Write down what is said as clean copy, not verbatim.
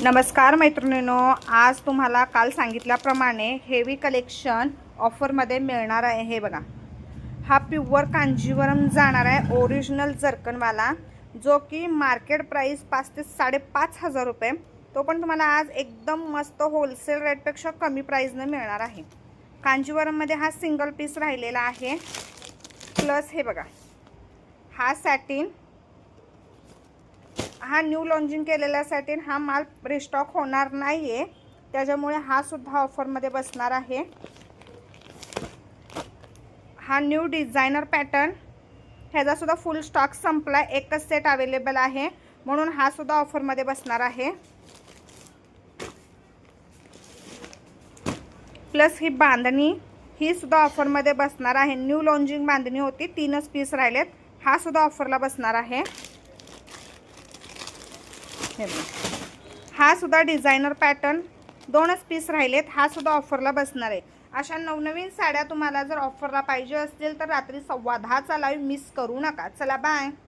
नमस्कार मैत्रिणींनो, आज तुम्हाला काल सांगितल्याप्रमाणे हेवी कलेक्शन ऑफरमध्ये मिळणार आहे। हे बघा, हा प्युअर कांजीवरम जाणार आहे, ओरिजिनल जर्कनवाला, जो की मार्केट प्राइस 5 ते 5,500 रुपये। तो पण तुम्हाला आज एकदम मस्त होलसेल रेटपेक्षा कमी प्राइसने मिळणार आहे। कांजीवरममध्ये हा सिंगल पीस राहिलेला आहे। प्लस हे बघा, हा सॅटिन, हा न्यू लॉन्चिंग केलेला सॅटिन, हा माल रिस्टॉक होणार नाहीये, त्याच्यामुळे हा सुद्धा ऑफरमध्ये बसणार आहे। हा न्यू डिझायनर पॅटर्न, ह्याचा सुद्धा फुल स्टॉक संपला, एकच सेट अवेलेबल आहे, म्हणून हा सुद्धा ऑफरमध्ये बसणार आहे। प्लस ही बांधणी, ही सुद्धा ऑफरमध्ये बसणार आहे। न्यू लॉन्चिंग बांधणी होती, 3च पीस राहिलेत, हा सुद्धा ऑफरला बसणार आहे। हा सुद्धा डिझायनर पॅटर्न, 2च पीस राहिलेत, हा सुद्धा ऑफरला बसणार आहे। अशा नवनवीन साड्या तुम्हाला जर ऑफरला पाहिजे असतील तर रात्री 10:15चा लाईव्ह मिस करू नका। चला बाय।